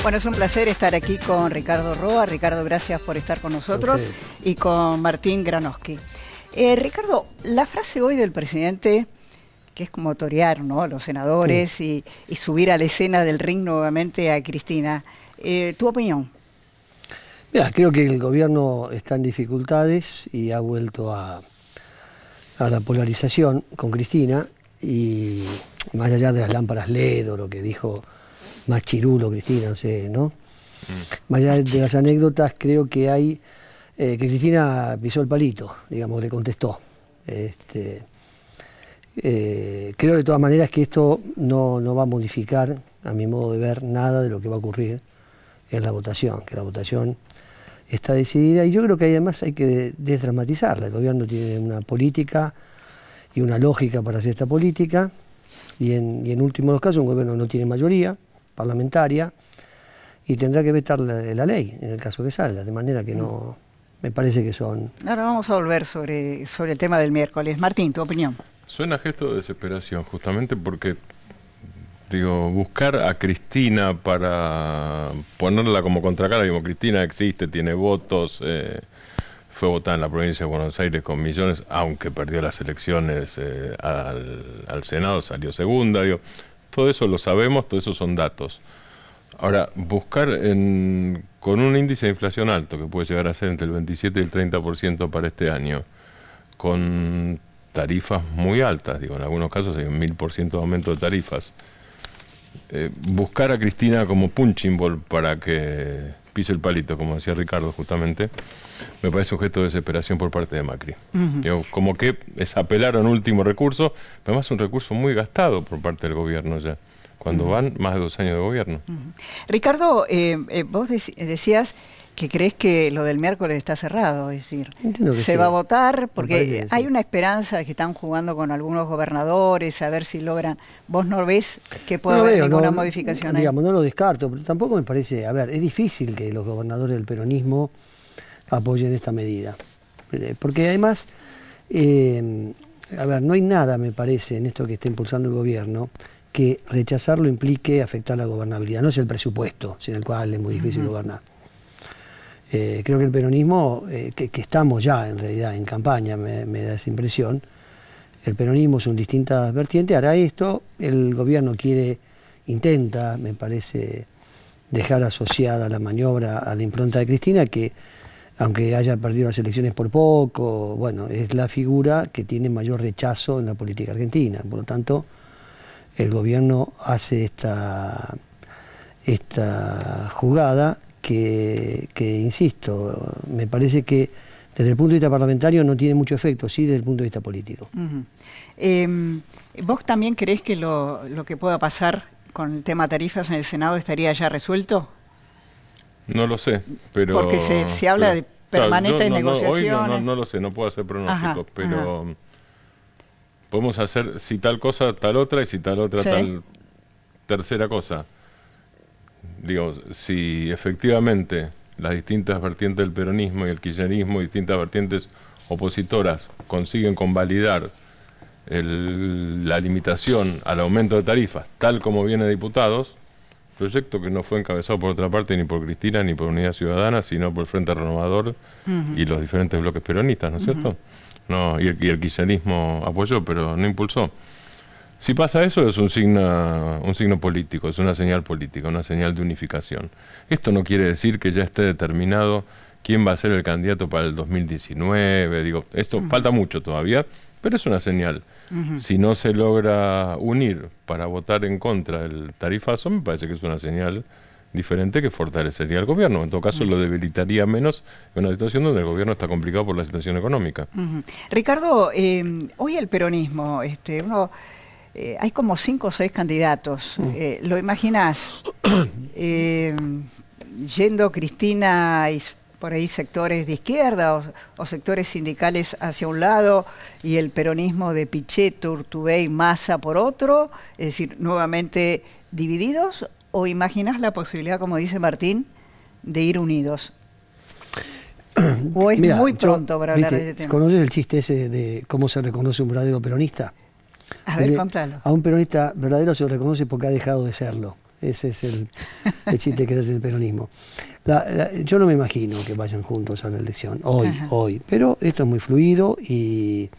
Bueno, es un placer estar aquí con Ricardo Roa. Ricardo, gracias por estar con nosotros. Y con Martín Granowski. Ricardo, la frase hoy del presidente, que es como torear, ¿no?, los senadores y subir a la escena del ring nuevamente a Cristina. ¿Tu opinión? Mira, creo que el gobierno está en dificultades y ha vuelto a la polarización con Cristina, y más allá de las lámparas LED o lo que dijo más chirulo Cristina, no sé, ¿no? Más allá de las anécdotas, creo que hay que Cristina pisó el palito, digamos, le contestó. Creo de todas maneras que esto no va a modificar, a mi modo de ver, nada de lo que va a ocurrir en la votación, que la votación está decidida, y yo creo que además hay que desdramatizarla. El gobierno tiene una política y una lógica para hacer esta política, y en últimos casos un gobierno no tiene mayoría parlamentaria y tendrá que vetar la ley en el caso que salga, de manera que no, me parece que son... Ahora vamos a volver sobre el tema del miércoles. Martín, tu opinión. Suena gesto de desesperación, justamente porque, digo, buscar a Cristina para ponerla como contracara, digo, Cristina existe, tiene votos, fue votada en la provincia de Buenos Aires con millones, aunque perdió las elecciones al Senado, salió segunda, digo, todo eso lo sabemos, todo eso son datos. Ahora, buscar con un índice de inflación alto, que puede llegar a ser entre el 27 y el 30% para este año, con tarifas muy altas, digo, en algunos casos hay un 1000% de aumento de tarifas. Buscar a Cristina como punching ball para que pise el palito, como decía Ricardo justamente, me parece un gesto de desesperación por parte de Macri. Digo, como que es apelar a un último recurso, pero además un recurso muy gastado por parte del gobierno ya, cuando van más de 2 años de gobierno. Ricardo, vos decías que crees que lo del miércoles está cerrado, es decir, se va a votar, porque hay una esperanza de que están jugando con algunos gobernadores, a ver si logran. ¿Vos no ves que pueda haber ninguna modificación ahí? Digamos, no lo descarto, pero tampoco me parece, a ver, es difícil que los gobernadores del peronismo apoyen esta medida, porque además, a ver, no hay nada, me parece, en esto que está impulsando el gobierno, que rechazarlo implique afectar la gobernabilidad. No es el presupuesto, sin el cual es muy difícil gobernar. Creo que el peronismo, que estamos ya en realidad en campaña, me da esa impresión, el peronismo son distintas vertientes, hará esto, el gobierno intenta, me parece, dejar asociada la maniobra a la impronta de Cristina, que aunque haya perdido las elecciones por poco, bueno, es la figura que tiene mayor rechazo en la política argentina. Por lo tanto, el gobierno hace esta jugada que, insisto, me parece que desde el punto de vista parlamentario no tiene mucho efecto, sí desde el punto de vista político. ¿Vos también creés que lo que pueda pasar con el tema tarifas en el Senado estaría ya resuelto? No lo sé, pero... Porque se habla de permanentes negociaciones. Hoy no lo sé, no puedo hacer pronósticos, pero podemos hacer si tal cosa, tal otra, y si tal otra, tal tercera cosa. Digo, si efectivamente las distintas vertientes del peronismo y el kirchnerismo, distintas vertientes opositoras, consiguen convalidar la limitación al aumento de tarifas, tal como viene de diputados, proyecto que no fue encabezado por otra parte ni por Cristina ni por Unidad Ciudadana, sino por el Frente Renovador y los diferentes bloques peronistas, ¿no es cierto? No, y el kirchnerismo apoyó, pero no impulsó. Si pasa eso, es un signo político, es una señal política, una señal de unificación. Esto no quiere decir que ya esté determinado quién va a ser el candidato para el 2019, digo, esto falta mucho todavía, pero es una señal. Si no se logra unir para votar en contra del tarifazo, me parece que es una señal diferente que fortalecería al gobierno. En todo caso, lo debilitaría menos en una situación donde el gobierno está complicado por la situación económica. Ricardo, hoy el peronismo, hay como 5 o 6 candidatos. ¿Lo imaginás? Yendo Cristina y por ahí sectores de izquierda o sectores sindicales hacia un lado y el peronismo de Pichetto, Urtubey, Massa por otro, es decir, nuevamente divididos, o imaginás la posibilidad, como dice Martín, de ir unidos? ¿O es muy pronto para hablar de este tema? ¿Conoces el chiste ese de cómo se reconoce un verdadero peronista? A ver, contalo. A un peronista verdadero se lo reconoce porque ha dejado de serlo. Ese es el chiste que hace el peronismo. Yo no me imagino que vayan juntos a la elección, hoy. Pero esto es muy fluido y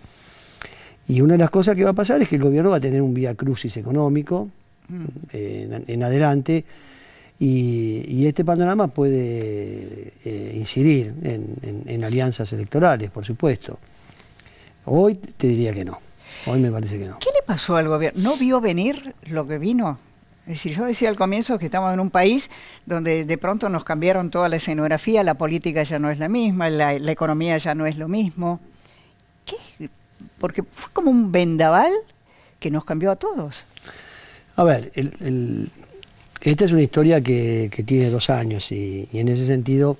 una de las cosas que va a pasar es que el gobierno va a tener un vía crucis económico en adelante y este panorama puede incidir en alianzas electorales, por supuesto. Hoy te diría que no. Hoy me parece que no. ¿Qué le pasó al gobierno? ¿No vio venir lo que vino? Es decir, yo decía al comienzo que estamos en un país donde de pronto nos cambiaron toda la escenografía, la política ya no es la misma, la economía ya no es lo mismo. ¿Qué? Porque fue como un vendaval que nos cambió a todos. A ver, esta es una historia que tiene 2 años y en ese sentido,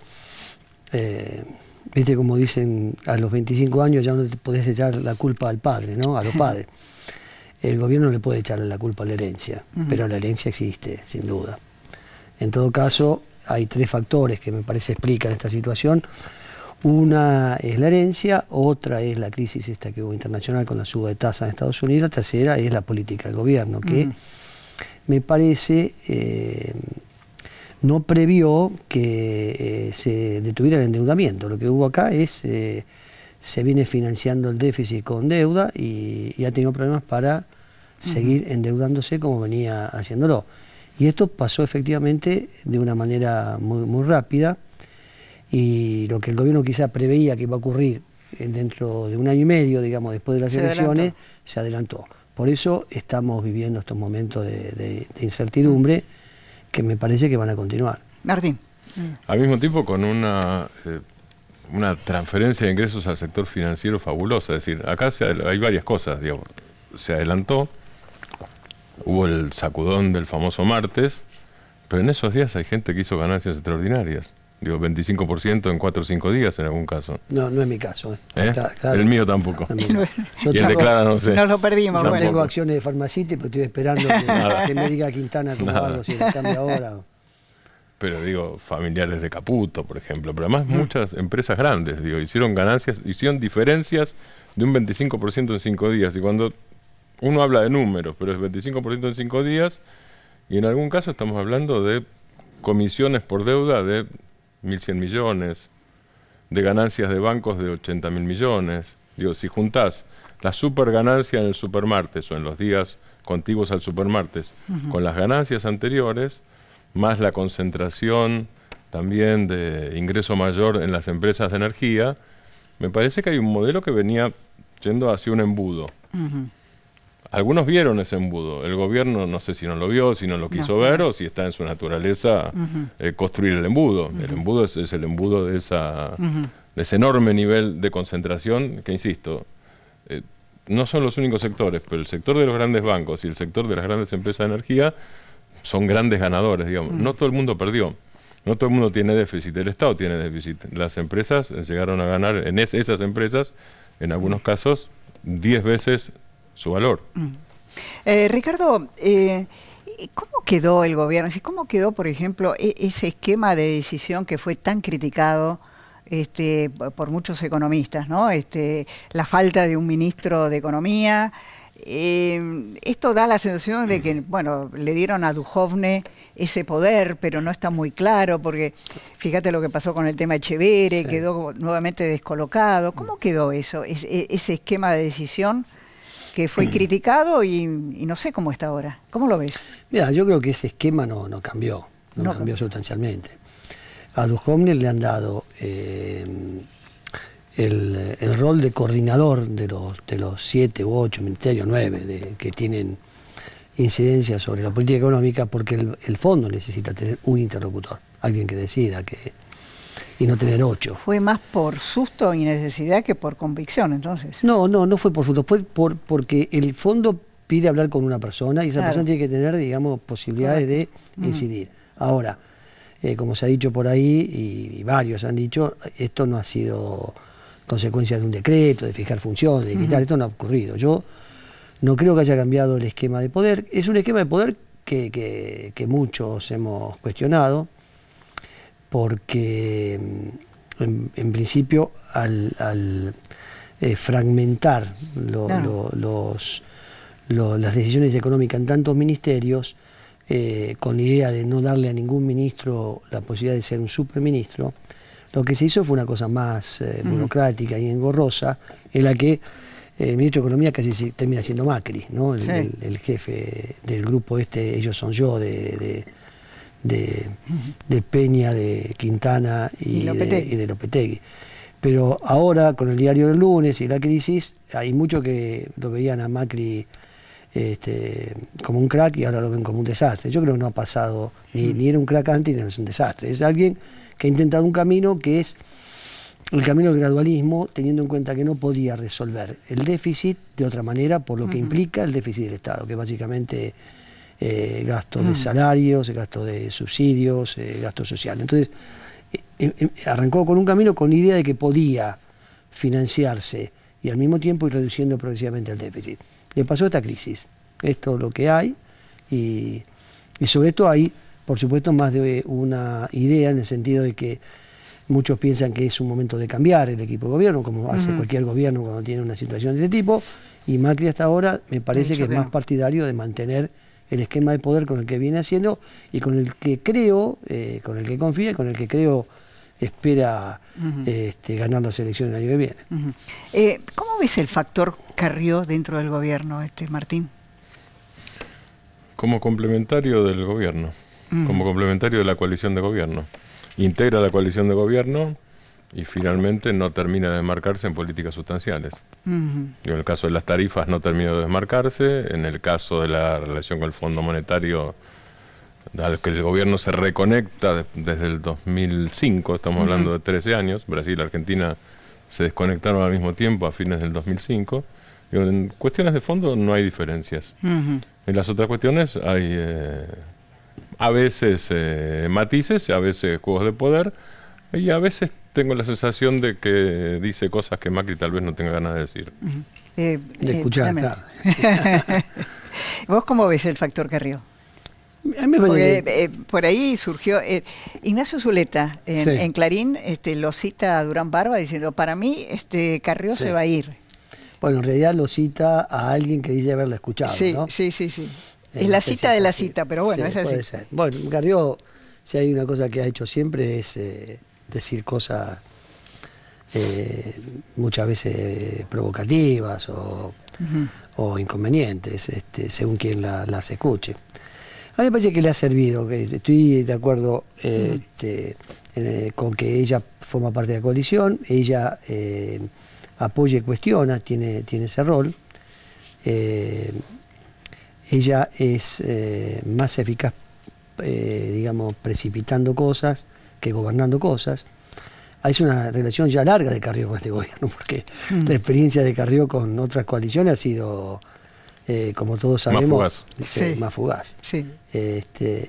viste como dicen, a los 25 años ya no te podés echar la culpa al padre, ¿no? A los padres. El gobierno le puede echarle la culpa a la herencia, pero la herencia existe, sin duda. En todo caso, hay 3 factores que me parece explican esta situación. Una es la herencia, otra es la crisis esta que hubo internacional con la suba de tasa en Estados Unidos, la tercera es la política del gobierno, que me parece no previó que se detuviera el endeudamiento. Lo que hubo acá es, se viene financiando el déficit con deuda y ha tenido problemas para seguir endeudándose como venía haciéndolo. Y esto pasó efectivamente de una manera muy rápida y lo que el gobierno quizá preveía que iba a ocurrir dentro de 1 año y medio, digamos, después de las elecciones, se adelantó. Por eso estamos viviendo estos momentos de incertidumbre que me parece que van a continuar. Martín. Al mismo tiempo con una transferencia de ingresos al sector financiero fabulosa. Es decir, acá hay varias cosas, digamos. Se adelantó, hubo el sacudón del famoso martes, pero en esos días hay gente que hizo ganancias extraordinarias. Digo, 25% en 4 o 5 días en algún caso. No, no es mi caso. Claro. El mío tampoco. Y el de Clara no sé. Nos lo perdimos. Yo tengo acciones de Farmacite, pero estoy esperando que me diga Quintana cómo hago, si le cambia ahora. Pero digo, familiares de Caputo, por ejemplo. Pero además muchas empresas grandes, digo, hicieron ganancias, hicieron diferencias de un 25% en 5 días. Y cuando uno habla de números, pero es 25% en 5 días, y en algún caso estamos hablando de comisiones por deuda de 1.100 millones, de ganancias de bancos de 80.000 millones. Digo, si juntás la super ganancia en el supermartes o en los días contiguos al supermartes con las ganancias anteriores, más la concentración también de ingreso mayor en las empresas de energía, me parece que hay un modelo que venía yendo hacia un embudo. Algunos vieron ese embudo. El gobierno no sé si no lo vio, si no lo quiso ver o si está en su naturaleza construir el embudo. El embudo es el embudo de ese enorme nivel de concentración que, insisto, no son los únicos sectores, pero el sector de los grandes bancos y el sector de las grandes empresas de energía son grandes ganadores, digamos. No todo el mundo perdió. No todo el mundo tiene déficit. El Estado tiene déficit. Las empresas llegaron a ganar, en esas empresas, en algunos casos, 10 veces su valor. Ricardo, ¿cómo quedó el gobierno? ¿Cómo quedó, por ejemplo, ese esquema de decisión que fue tan criticado por muchos economistas, ¿no? La falta de un ministro de Economía. Esto da la sensación de que, bueno, le dieron a Duhovne ese poder, pero no está muy claro, porque fíjate lo que pasó con el tema Echeverre, quedó nuevamente descolocado. ¿Cómo quedó eso, ese esquema de decisión que fue criticado y no sé cómo está ahora? ¿Cómo lo ves? Mira, yo creo que ese esquema no cambió, no cambió sustancialmente. A Duhovne le han dado el rol de coordinador de los 7 u 8 ministerios, 9, que tienen incidencia sobre la política económica, porque el fondo necesita tener un interlocutor, alguien que decida, y no tener 8. ¿Fue más por susto y necesidad que por convicción, entonces? No fue por susto, fue porque el fondo pide hablar con una persona y esa persona tiene que tener, digamos, posibilidades de incidir. Ahora, como se ha dicho por ahí, y varios han dicho, esto no ha sido consecuencia de un decreto, de fijar funciones, de quitar, esto no ha ocurrido. Yo no creo que haya cambiado el esquema de poder. Es un esquema de poder que muchos hemos cuestionado, porque en principio al fragmentar las decisiones económicas en tantos ministerios, con la idea de no darle a ningún ministro la posibilidad de ser un superministro, lo que se hizo fue una cosa más burocrática y engorrosa, en la que el ministro de Economía casi termina siendo Macri, ¿no? El jefe del grupo Ellos Son Yo, de Peña, de Quintana y de Lopetegui. Pero ahora, con el diario del lunes y la crisis, hay muchos que lo veían a Macri como un crack y ahora lo ven como un desastre. Yo creo que no ha pasado, ni era un crack antes ni es un desastre. Es alguien que ha intentado un camino que es el camino del gradualismo, teniendo en cuenta que no podía resolver el déficit de otra manera, por lo que implica el déficit del Estado, que básicamente gasto de salarios, gasto de subsidios, gasto social. Entonces, arrancó con un camino con la idea de que podía financiarse y al mismo tiempo ir reduciendo progresivamente el déficit. Le pasó esta crisis. Esto es lo que hay y sobre esto hay, por supuesto, más de una idea en el sentido de que muchos piensan que es un momento de cambiar el equipo de gobierno, como hace cualquier gobierno cuando tiene una situación de este tipo, y Macri hasta ahora me parece que es más partidario de mantener el esquema de poder con el que viene haciendo y con el que creo, con el que confía y con el que creo espera ganar las elecciones el año que viene. ¿Cómo ves el factor Carrió dentro del gobierno, Martín? Como complementario del gobierno, como complementario de la coalición de gobierno. Integra la coalición de gobierno y finalmente no termina de desmarcarse en políticas sustanciales. En el caso de las tarifas no termina de desmarcarse, en el caso de la relación con el Fondo Monetario, al que el gobierno se reconecta desde el 2005, estamos hablando de 13 años, Brasil y Argentina se desconectaron al mismo tiempo a fines del 2005. En cuestiones de fondo no hay diferencias. En las otras cuestiones hay a veces matices, a veces juegos de poder, y a veces tengo la sensación de que dice cosas que Macri tal vez no tenga ganas de decir. De escuchar. ¿Vos cómo ves el factor Carrió? Porque, por ahí surgió Ignacio Zuleta en Clarín, lo cita a Durán Barba diciendo, para mí Carrió se va a ir. Bueno, en realidad lo cita a alguien que dice haberla escuchado, ¿no? Sí. Es la cita de la cita, pero bueno, es así. Puede ser. Bueno, Carrió, si hay una cosa que ha hecho siempre es decir cosas muchas veces provocativas o inconvenientes, según quien las escuche. A mí me parece que le ha servido, que estoy de acuerdo con que ella forma parte de la coalición, ella apoya y cuestiona, tiene ese rol. Ella es más eficaz, digamos, precipitando cosas que gobernando cosas. Es una relación ya larga de Carrió con este gobierno, porque la experiencia de Carrió con otras coaliciones ha sido, como todos sabemos, más fugaz. Sí.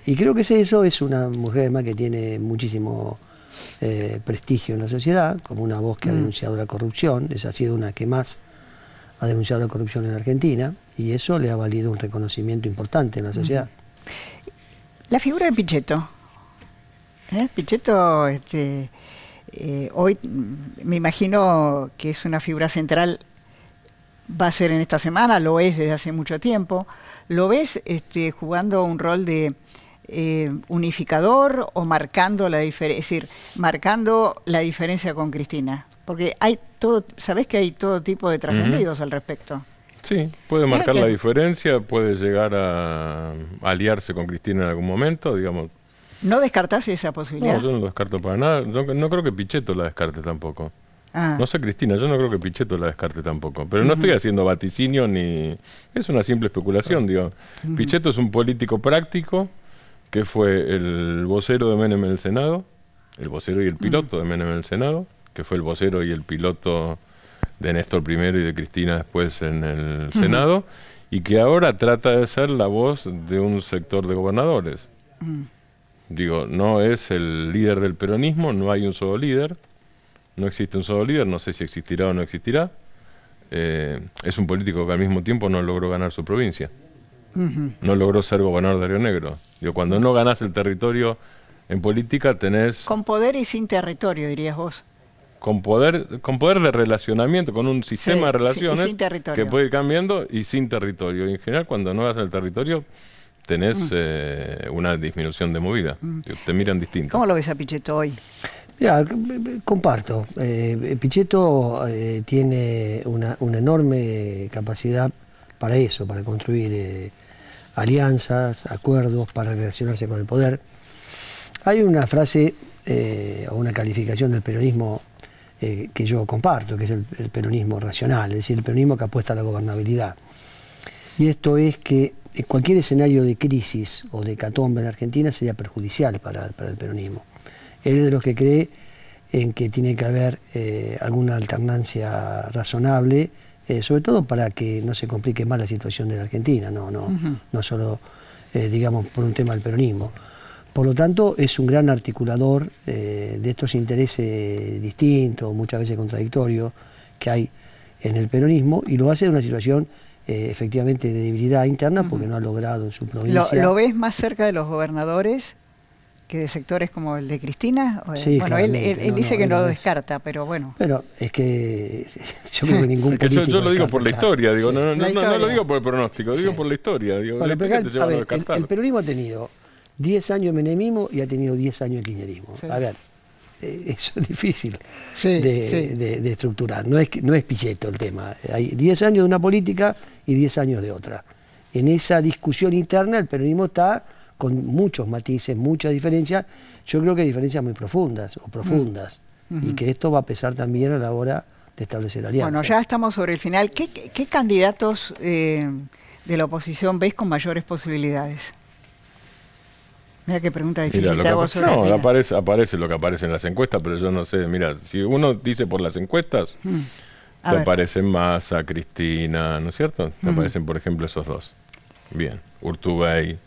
Y creo que eso, es una mujer además que tiene muchísimo prestigio en la sociedad, como una voz que ha denunciado la corrupción. Esa ha sido una que más ha denunciado la corrupción en Argentina, y eso le ha valido un reconocimiento importante en la sociedad. La figura de Pichetto. Pichetto, hoy me imagino que es una figura central, va a ser en esta semana, lo es desde hace mucho tiempo. ¿Lo ves jugando un rol de unificador o marcando la diferencia, es decir, marcando la diferencia con Cristina? Porque hay todo, sabés que hay todo tipo de trascendidos al respecto. Sí, puede marcar la diferencia, puede llegar a aliarse con Cristina en algún momento, digamos. ¿No descartás esa posibilidad? No, yo no lo descarto para nada. No creo que Pichetto la descarte tampoco. No sé, Cristina, yo no creo que Pichetto la descarte tampoco. Pero no estoy haciendo vaticinio ni... Es una simple especulación, digo. Pichetto es un político práctico que fue el vocero de Menem en el Senado, el vocero y el piloto de Menem en el Senado, que fue el vocero y el piloto de Néstor primero y de Cristina después en el Senado, y que ahora trata de ser la voz de un sector de gobernadores. Digo, no es el líder del peronismo, no hay un solo líder, no existe un solo líder, no sé si existirá o no existirá. Es un político que al mismo tiempo no logró ganar su provincia. No logró ser gobernador de Río Negro. Digo, cuando no ganás el territorio en política tenés... Con poder y sin territorio, dirías vos. Con poder de relacionamiento, con un sistema de relaciones que puede ir cambiando y sin territorio. Y en general, cuando no vas al territorio, tenés una disminución de movida. Te miran distinto. ¿Cómo lo ves a Pichetto hoy? Mira, comparto. Pichetto tiene una enorme capacidad para eso, para construir alianzas, acuerdos, para relacionarse con el poder. Hay una frase o una calificación del peronismo que yo comparto, que es el peronismo racional, es decir, el peronismo que apuesta a la gobernabilidad. Y esto es que cualquier escenario de crisis o de hecatombe en Argentina sería perjudicial para el peronismo. Él es de los que cree en que tiene que haber alguna alternancia razonable, sobre todo para que no se complique más la situación de la Argentina, no solo, digamos, por un tema del peronismo. Por lo tanto, es un gran articulador de estos intereses distintos, muchas veces contradictorios, que hay en el peronismo, y lo hace en una situación efectivamente de debilidad interna, porque no ha logrado en su provincia... ¿Lo ves más cerca de los gobernadores que de sectores como el de Cristina? Sí, bueno, él dice que no lo descarta, pero bueno. Pero es que yo creo que ningún político... Yo lo digo por la historia, digo, sí. no lo digo por el pronóstico, digo por la historia. Digo, bueno, el peronismo ha tenido 10 años de menemismo y ha tenido 10 años de kirchnerismo. Sí. A ver, eso es difícil de estructurar, no es Pichetto el tema. Hay 10 años de una política y 10 años de otra. En esa discusión interna el peronismo está con muchos matices, muchas diferencias, yo creo que diferencias muy profundas, y que esto va a pesar también a la hora de establecer alianzas. Bueno, ya estamos sobre el final. ¿Qué candidatos de la oposición ves con mayores posibilidades? Mira qué pregunta difícil te hago sobre el final. Aparece lo que aparece en las encuestas, pero yo no sé, mira, si uno dice por las encuestas, te aparecen Massa, Cristina, ¿no es cierto? Te aparecen, por ejemplo, esos dos. Bien, Urtubey.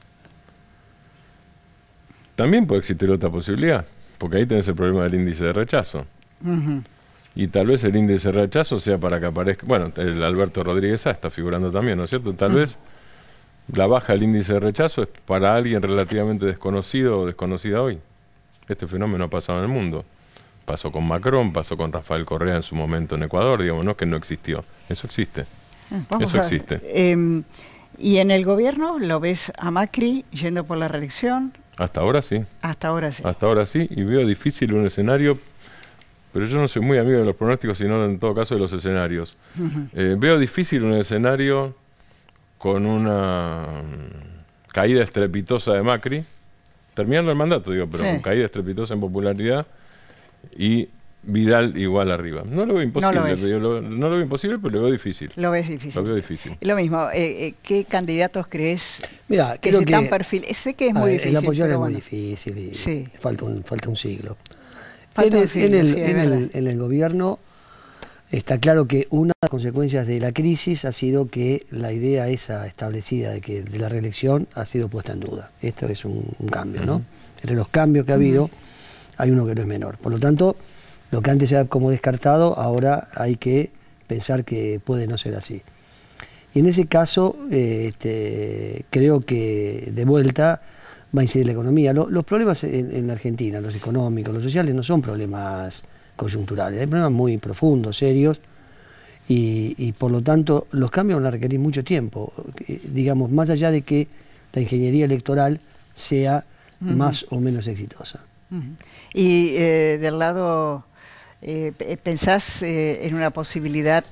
También puede existir otra posibilidad, porque ahí tenés el problema del índice de rechazo. Y tal vez el índice de rechazo sea para que aparezca... Bueno, el Alberto Rodríguez está figurando también, ¿no es cierto? Tal vez la baja del índice de rechazo es para alguien relativamente desconocido o desconocida hoy. Este fenómeno ha pasado en el mundo. Pasó con Macron, pasó con Rafael Correa en su momento en Ecuador, digamos, no es que no existió. Eso existe. Existe. ¿Y en el gobierno lo ves a Macri yendo por la reelección? Hasta ahora sí. Hasta ahora sí. Hasta ahora sí, y veo difícil un escenario, pero yo no soy muy amigo de los pronósticos, sino en todo caso de los escenarios. Veo difícil un escenario con una caída estrepitosa de Macri, terminando el mandato, digo, pero con caída estrepitosa en popularidad, y Vidal igual arriba. No lo veo imposible, no lo veo imposible, pero lo veo difícil. Lo ves difícil. Lo veo difícil. Lo mismo, ¿qué candidatos crees que se dan perfil? Sé que es muy difícil. El apoyar es muy difícil y falta un siglo. En el gobierno está claro que una de las consecuencias de la crisis ha sido que la idea esa establecida de la reelección ha sido puesta en duda. Esto es un cambio, ¿no? Entre los cambios que ha habido, hay uno que no es menor. Por lo tanto, lo que antes era como descartado, ahora hay que pensar que puede no ser así. Y en ese caso, creo que de vuelta va a incidir la economía. Los problemas en Argentina, los económicos, los sociales, no son problemas coyunturales, hay problemas muy profundos, serios, y por lo tanto los cambios van a requerir mucho tiempo, digamos, más allá de que la ingeniería electoral sea más o menos exitosa. Y del lado... ¿pensás en una posibilidad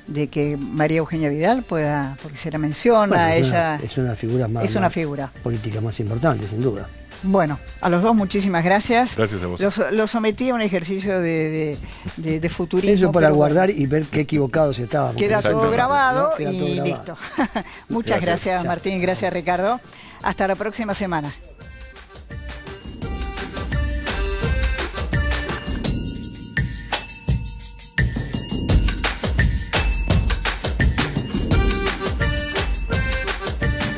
de que María Eugenia Vidal pueda, porque se la menciona, ella es una figura política más importante, sin duda? Bueno, a los dos muchísimas gracias. Gracias a vos. Los sometí a un ejercicio de futurismo. Eso para guardar y ver qué equivocados estábamos. Queda todo grabado, ¿no? Listo. Muchas gracias Martín, gracias Ricardo. Hasta la próxima semana.